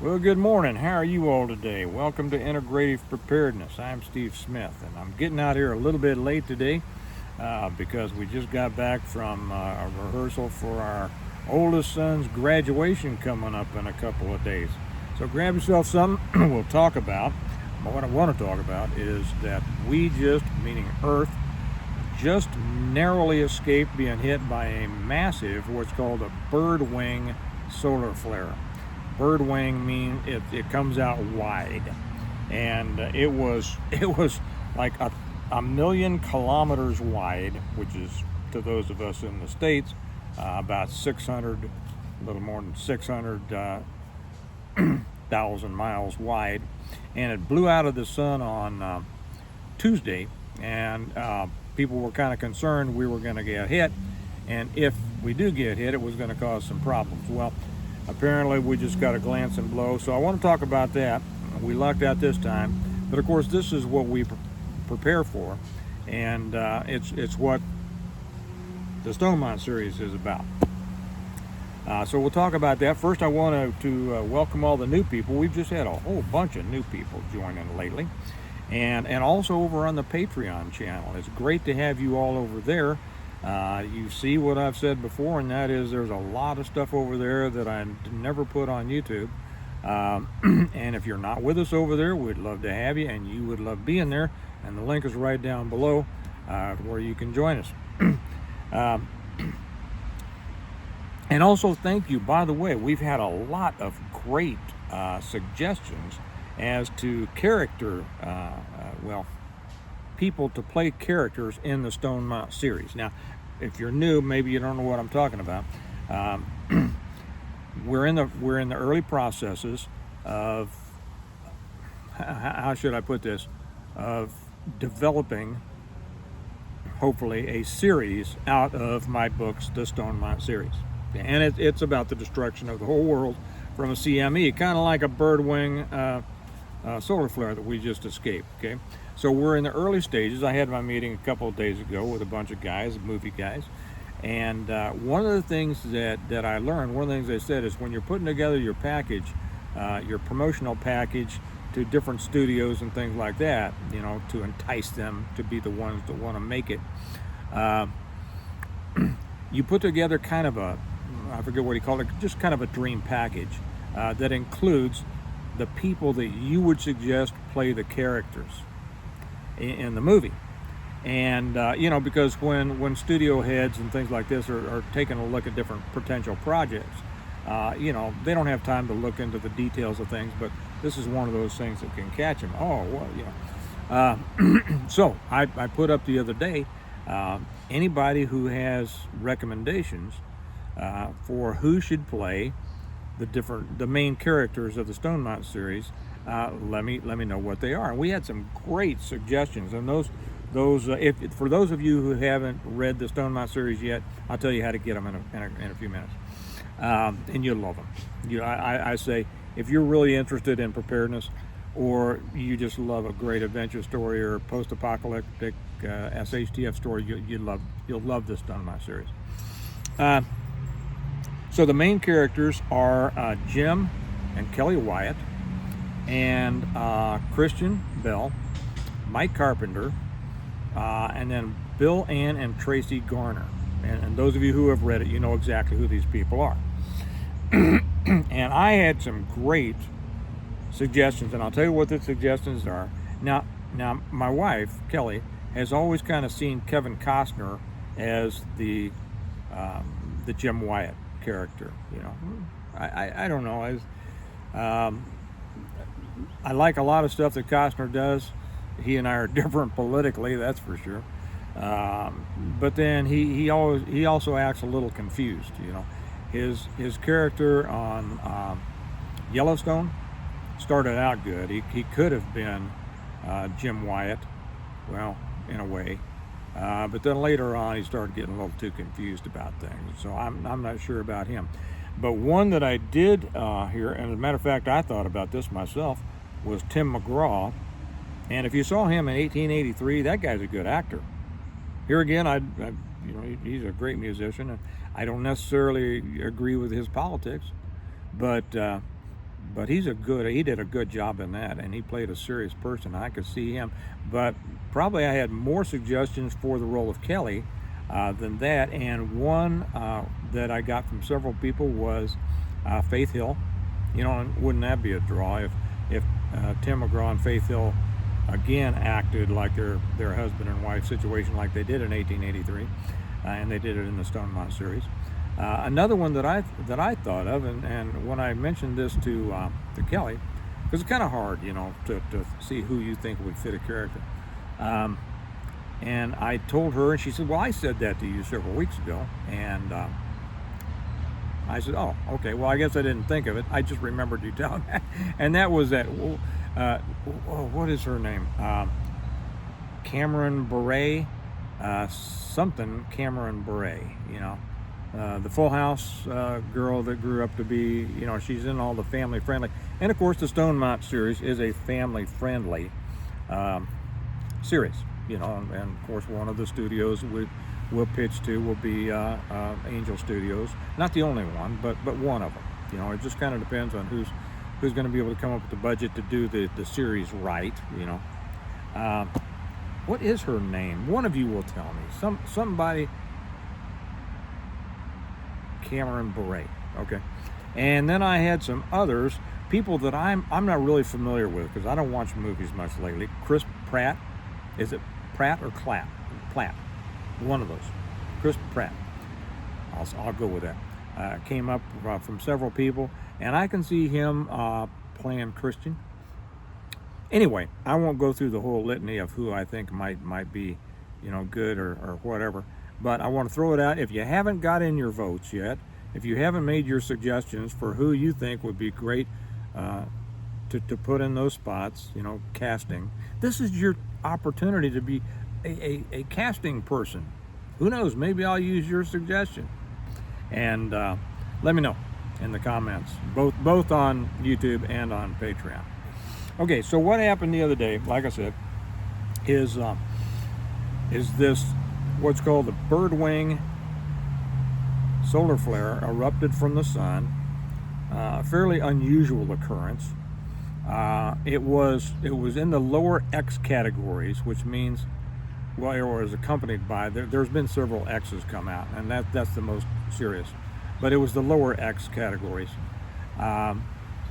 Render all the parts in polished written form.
Well, good morning. How are you all today? Welcome to Integrative Preparedness. I'm Steve Smith, and I'm getting out here a little bit late today because we just got back from a rehearsal for our oldest son's graduation coming up in a couple of days. So grab yourself something we'll talk about. But what I want to talk about is that meaning Earth, just narrowly escaped being hit by a massive, what's called a Birdwing solar flare. Birdwing means it comes out wide, and it was like a million kilometers wide, which is, to those of us in the States, about 600, a little more than 600,000 miles wide, and it blew out of the sun on Tuesday, and people were kind of concerned we were going to get hit, and if we do get hit, it was going to cause some problems. Well, apparently we just got a glance and blow, so I want to talk about that. We lucked out this time, but of course this is what we prepare for, and it's what the Stone Mountain series is about. So we'll talk about that. First, I want to welcome all the new people. We've just had a whole bunch of new people joining lately, and also over on the Patreon channel. It's great to have you all over there. You see what I've said before, and that is there's a lot of stuff over there that I never put on YouTube. And if you're not with us over there, we'd love to have you, and you would love being there. And the link is right down below where you can join us. And also, thank you. By the way, we've had a lot of great suggestions as to character, people to play characters in the Stone Mountain series. Now, if you're new, maybe you don't know what I'm talking about. We're in the early processes of, how should I put this, of developing, hopefully, a series out of my books, the Stone Mountain series. And it's about the destruction of the whole world from a CME, kind of like a Birdwing solar flare that we just escaped. Okay, so we're in the early stages. I had my meeting a couple of days ago with a bunch of guys, movie guys, and one of the things that I learned, one of the things they said is when you're putting together your package, your promotional package to different studios and things like that, you know, to entice them to be the ones that want to make it, you put together kind of a, I forget what he called it, just kind of a dream package that includes the people that you would suggest play the characters in the movie. And because when studio heads and things like this are taking a look at different potential projects, they don't have time to look into the details of things, but this is one of those things that can catch them. So I put up the other day, anybody who has recommendations for who should play the main characters of the Stone Mountain series, let me know what they are. And we had some great suggestions, and those if for those of you who haven't read the Stone Mountain series yet, I'll tell you how to get them in a few minutes, and you'll love them. I say if you're really interested in preparedness, or you just love a great adventure story or post-apocalyptic SHTF story, you'll love this Stone Mountain series. So the main characters are Jim and Kelly Wyatt, and Christian Bell, Mike Carpenter, and then Bill, Ann, and Tracy Garner. And those of you who have read it, you know exactly who these people are. And I had some great suggestions, and I'll tell you what the suggestions are. Now my wife, Kelly, has always kind of seen Kevin Costner as the Jim Wyatt character. I don't know. I like a lot of stuff that Costner does. He and I are different politically, that's for sure. But then he also acts a little confused. His character on Yellowstone started out good. He could have been Jim Wyatt, well, in a way. But then later on, he started getting a little too confused about things. So I'm not sure about him. But one that I did hear, and as a matter of fact, I thought about this myself, was Tim McGraw. And if you saw him in 1883, that guy's a good actor. Here again, he's a great musician, and I don't necessarily agree with his politics, but but he did a good job in that, and he played a serious person. I could see him, but probably I had more suggestions for the role of Kelly than that. And one that I got from several people was Faith Hill. You know, and wouldn't that be a draw if Tim McGraw and Faith Hill again acted like their husband and wife situation like they did in 1883, and they did it in the Stonemont series. Another one that I thought of, and when I mentioned this to Kelly, because it's kind of hard, you know, to see who you think would fit a character. And I told her, and she said, well, I said that to you several weeks ago. And I said, oh, okay, well, I guess I didn't think of it. I just remembered you telling me. And that was that, what is her name? Cameron Bure, something Cameron Bure, you know. The Full House girl that grew up to be, you know, she's in all the family friendly. And of course, the Stonemont series is a family friendly series, you know, and of course, one of the studios we'll pitch to will be Angel Studios. Not the only one, but one of them. You know, it just kind of depends on who's going to be able to come up with the budget to do the series right, you know. What is her name? One of you will tell me. Somebody. Cameron Bure. Okay. And then I had some others, people that I'm not really familiar with because I don't watch movies much lately. Chris Pratt. Is it Pratt or Clapp? Platt. One of those. Chris Pratt. I'll go with that. Came up from several people, and I can see him playing Christian. Anyway, I won't go through the whole litany of who I think might be, you know, good or whatever. But I want to throw it out. If you haven't got in your votes yet, if you haven't made your suggestions for who you think would be great to put in those spots, you know, casting, this is your opportunity to be a casting person. Who knows? Maybe I'll use your suggestion. And let me know in the comments, both on YouTube and on Patreon. Okay, so what happened the other day, like I said, is this what's called the Birdwing solar flare erupted from the sun. A fairly unusual occurrence. It was in the lower X categories, which means, well, it was accompanied by, there's been several X's come out, and that's the most serious. But it was the lower X categories. And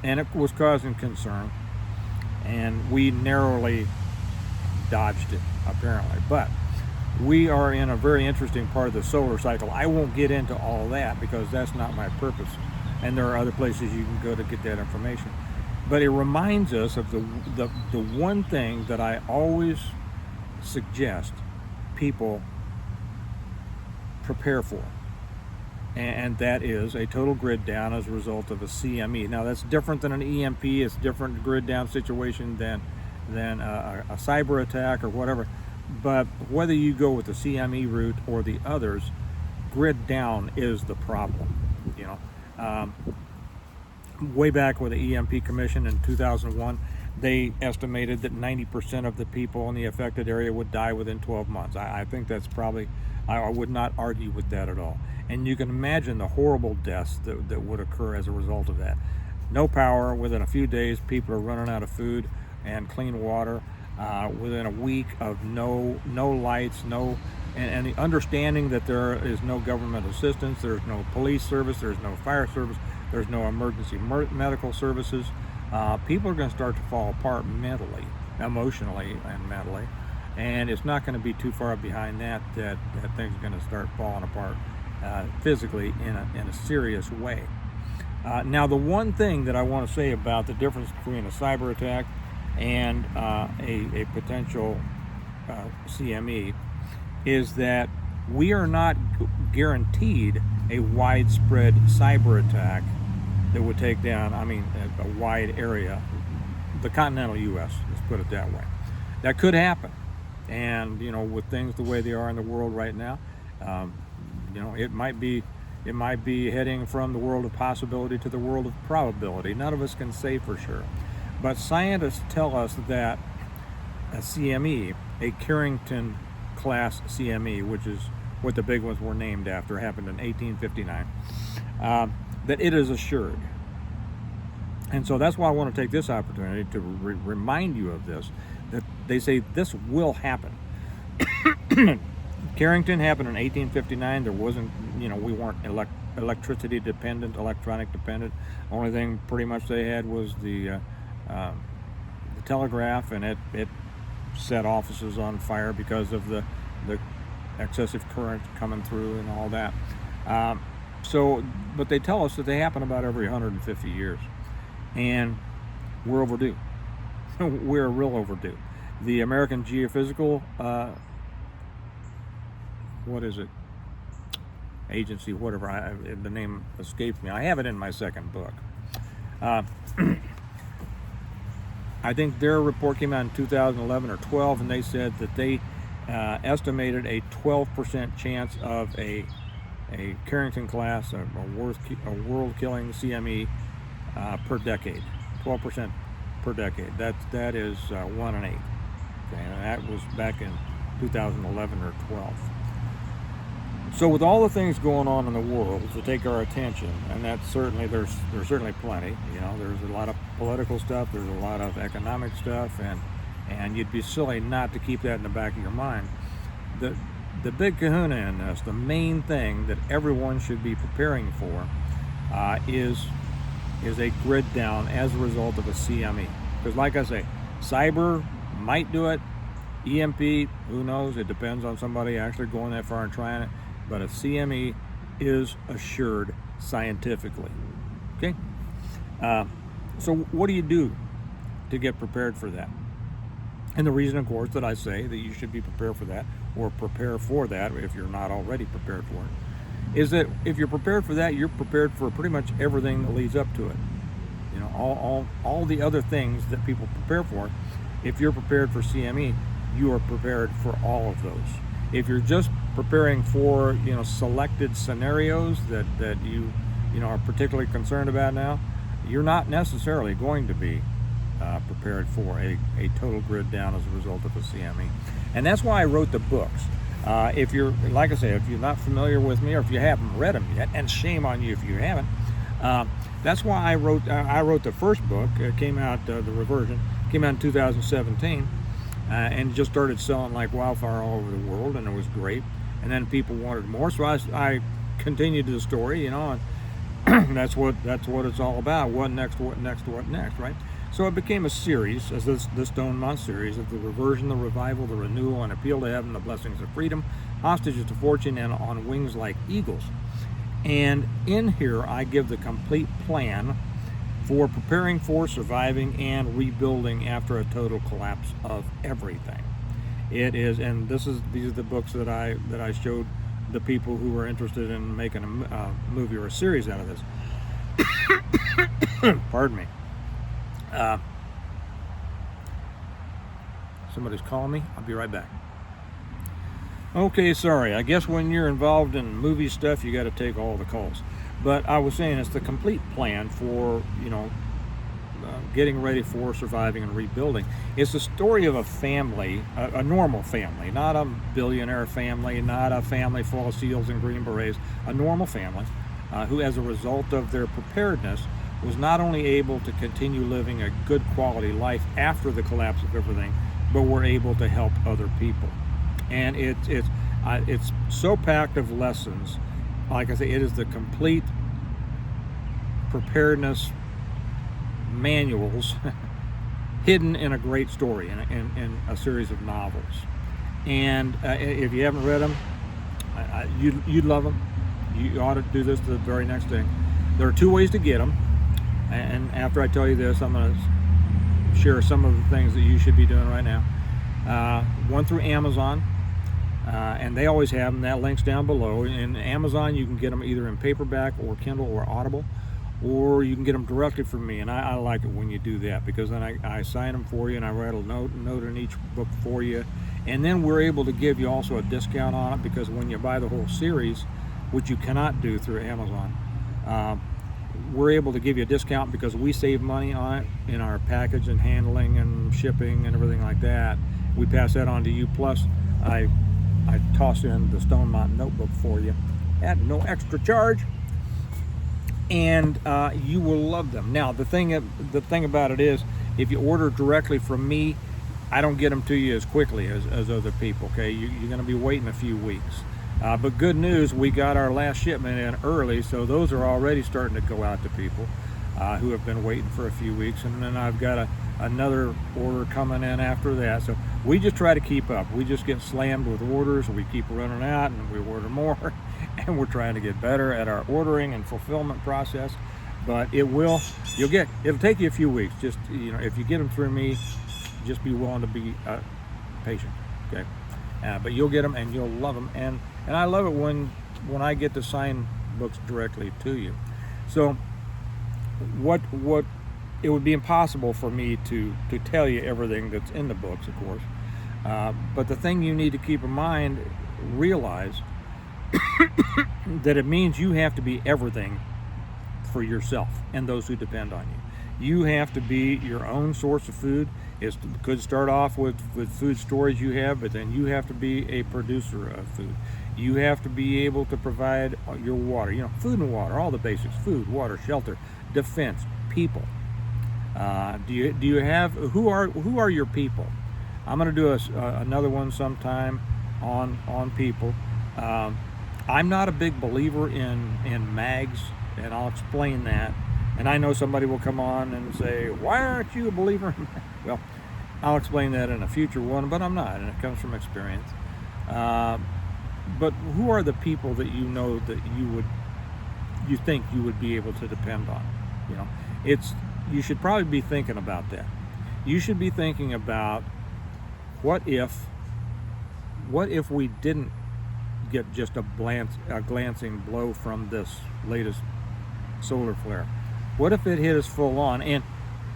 it was causing concern. And we narrowly dodged it, apparently. But we are in a very interesting part of the solar cycle. I won't get into all that because that's not my purpose. And there are other places you can go to get that information. But it reminds us of the one thing that I always suggest people prepare for. And that is a total grid down as a result of a CME. Now that's different than an EMP. It's a different grid down situation than a cyber attack or whatever. But whether you go with the CME route or the others, grid down is the problem. You know, way back with the EMP Commission in 2001, they estimated that 90% of the people in the affected area would die within 12 months. I think that's probably, I would not argue with that at all. And you can imagine the horrible deaths that would occur as a result of that. No power, within a few days, people are running out of food and clean water. Within a week of no lights, and the understanding that there is no government assistance, there's no police service, there's no fire service, there's no emergency medical services. People are going to start to fall apart mentally, emotionally, and mentally. And it's not going to be too far behind that things are going to start falling apart physically in a serious way. Now, the one thing that I want to say about the difference between a cyber attack and a potential CME is that we are not guaranteed a widespread cyber attack that would take down, a wide area, the continental U.S., let's put it that way. That could happen. And, you know, with things the way they are in the world right now, you know, it might be heading from the world of possibility to the world of probability. None of us can say for sure. But scientists tell us that a CME, a Carrington Class CME, which is what the big ones were named after, happened in 1859, that it is assured. And so that's why I want to take this opportunity to remind you of this, that they say this will happen. Carrington happened in 1859. There wasn't, we weren't electricity dependent, electronic dependent. Only thing pretty much they had was the telegraph, and it set offices on fire because of the excessive current coming through and all that. But they tell us that they happen about every 150 years. And we're overdue. We're real overdue. The American Geophysical, agency, whatever, the name escapes me. I have it in my second book. I think their report came out in 2011 or 12, and they said that they estimated a 12% chance of a Carrington class, a world-killing CME per decade. 12% per decade. That is 1 in 8. Okay, and that was back in 2011 or 12. So with all the things going on in the world to take our attention, and that's certainly there's certainly plenty. There's a lot of political stuff, there's a lot of economic stuff, and you'd be silly not to keep that in the back of your mind. The big kahuna in this, the main thing that everyone should be preparing for, is a grid down as a result of a CME. Because like I say, cyber might do it, EMP, who knows? It depends on somebody actually going that far and trying it. But a CME is assured scientifically. Okay? So what do you do to get prepared for that? And the reason, of course, that I say that you should be prepared for that, or prepare for that if you're not already prepared for it, is that if you're prepared for that, you're prepared for pretty much everything that leads up to it. All the other things that people prepare for. If you're prepared for CME, you are prepared for all of those. If you're just preparing for selected scenarios that you are particularly concerned about now, you're not necessarily going to be prepared for a total grid down as a result of a CME. And that's why I wrote the books. If you're, like I say, if you're not familiar with me, or if you haven't read them yet, and shame on you if you haven't, that's why I wrote the first book. It came out, the reversion came out in 2017. And just started selling like wildfire all over the world, and it was great. And then people wanted more, so I continued the story, and that's what it's all about. What next? What next? What next? Right? So it became a series, as the Stone Mount series, of the reversion, the revival, the renewal, and appeal to heaven, the blessings of freedom, hostages to fortune, and on wings like eagles. And in here, I give the complete plan for preparing for, surviving, and rebuilding after a total collapse of everything. It is, and these are the books that I showed the people who were interested in making a movie or a series out of this. Pardon me. Somebody's calling me. I'll be right back. Okay, sorry. I guess when you're involved in movie stuff, you got to take all the calls. But I was saying it's the complete plan for, getting ready for, surviving, and rebuilding. It's the story of a family, a normal family, not a billionaire family, not a family full of SEALs and Green Berets, a normal family who, as a result of their preparedness, was not only able to continue living a good quality life after the collapse of everything, but were able to help other people. And it's so packed of lessons. Like I say, it is the complete preparedness manuals hidden in a great story, in a series of novels. And if you haven't read them, you'd love them. You ought to do this the very next thing. There are 2 ways to get them. And after I tell you this, I'm going to share some of the things that you should be doing right now. One through Amazon. And they always have them. That link's down below. In Amazon, you can get them either in paperback or Kindle or Audible, or you can get them directly from me. And I like it when you do that, because then I sign them for you, and I write a note in each book for you. And then we're able to give you also a discount on it, because when you buy the whole series, which you cannot do through Amazon, we're able to give you a discount because we save money on it in our package and handling and shipping and everything like that. We pass that on to you. Plus, I toss in the Stone Mountain notebook for you at no extra charge. and you will love them. Now, the thing about it is, if you order directly from me, I don't get them to you as quickly as other people. Okay, you're going to be waiting a few weeks. But good news, we got our last shipment in early, so those are already starting to go out to people who have been waiting for a few weeks, and then I've got another order coming in after that. So we just try to keep up. We just get slammed with orders, we keep running out, and we order more, and we're trying to get better at our ordering and fulfillment process. But it'll take you a few weeks. Just, if you get them through me, just be willing to be patient, okay? But you'll get them and you'll love them, and I love it when I get to sign books directly to you. So what it would be impossible for me to tell you everything that's in the books, of course, but the thing you need to keep in mind, realize that it means you have to be everything for yourself and those who depend on you. You have to be your own source of food. It could start off with food storage you have, but then you have to be a producer of food. You have to be able to provide your water, food and water, all the basics: food, water, shelter, defense, people. Do you have, who are your people? I'm going to do another one sometime on people. I'm not a big believer in mags, and I'll explain that. And I know somebody will come on and say, why aren't you a believer in mags? Well, I'll explain that in a future one, but I'm not, and it comes from experience. But who are the people that you know that you think you would be able to depend on? You should probably be thinking about that. You should be thinking about what if we didn't get just a glancing blow from this latest solar flare. What if it hit us full on? And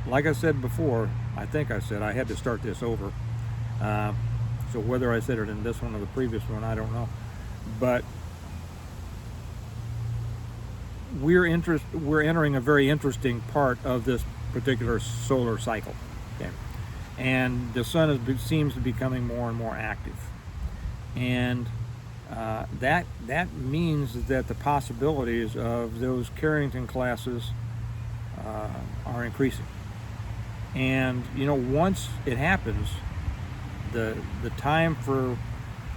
like I said before, I think I said I had to start this over. So whether I said it in this one or the previous one, I don't know. But we're entering a very interesting part of this particular solar cycle. Okay? And the sun seems to be becoming more and more active. And that means that the possibilities of those Carrington classes are increasing. And once it happens, the time for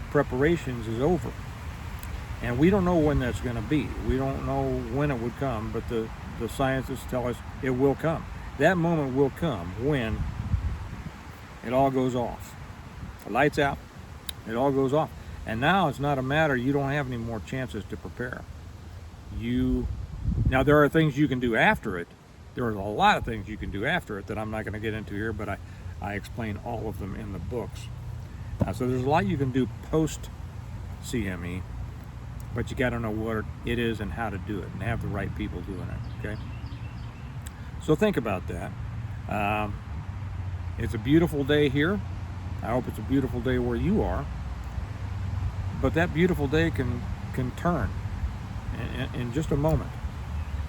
preparations is over, and we don't know when that's going to be. We don't know when it would come, but the scientists tell us it will come. That moment will come when it all goes off. The lights out, it all goes off. And now it's not a matter, you don't have any more chances to prepare. Now there are things you can do after it. There are a lot of things you can do after it that I'm not going to get into here, but I explain all of them in the books. So there's a lot you can do post CME, but you got to know what it is and how to do it, and have the right people doing it. Okay. So think about that. It's a beautiful day here. I hope it's a beautiful day where you are. But that beautiful day can turn in just a moment.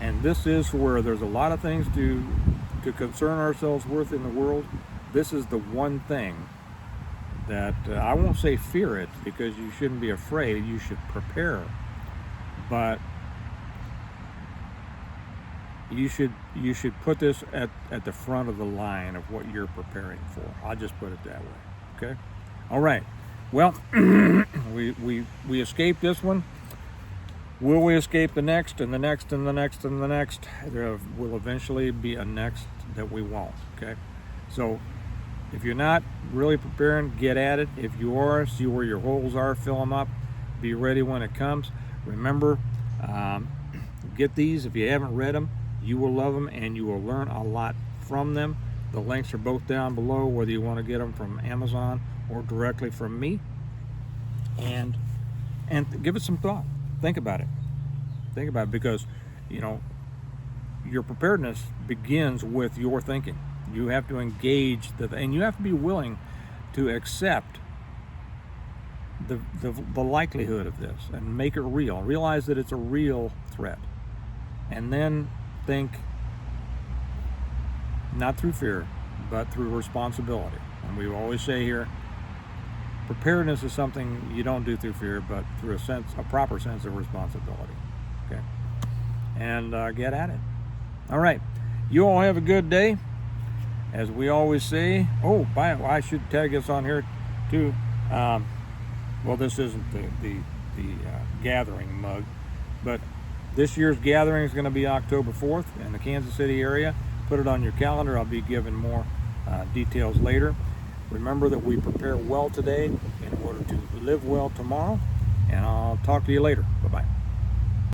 And this is where there's a lot of things to concern ourselves with in the world. This is the one thing that I won't say fear it, because you shouldn't be afraid. You should prepare. But you should put this at the front of the line of what you're preparing for. I'll just put it that way. Okay? All right. Well, we escaped this one. Will we escape the next, and the next, and the next, and the next? There will eventually be a next that we won't. Okay? So if you're not really preparing, get at it. If you are, see where your holes are, fill them up. Be ready when it comes. Remember, get these. If you haven't read them, you will love them, and you will learn a lot from them. The links are both down below, whether you want to get them from Amazon or directly from me. And give it some thought. Think about it. Think about it, because your preparedness begins with your thinking. You have to engage and you have to be willing to accept the likelihood of this and make it real. Realize that it's a real threat, and then think not through fear, but through responsibility. And we always say here, preparedness is something you don't do through fear, but through a proper sense of responsibility. Okay. and get at it. All right, you all have a good day. As we always say, I should tag this on here too. Well, this isn't the gathering mug, but this year's gathering is going to be October 4th in the Kansas City area. Put it on your calendar. I'll be giving more details later. Remember that we prepare well today in order to live well tomorrow, and I'll talk to you later. Bye-bye.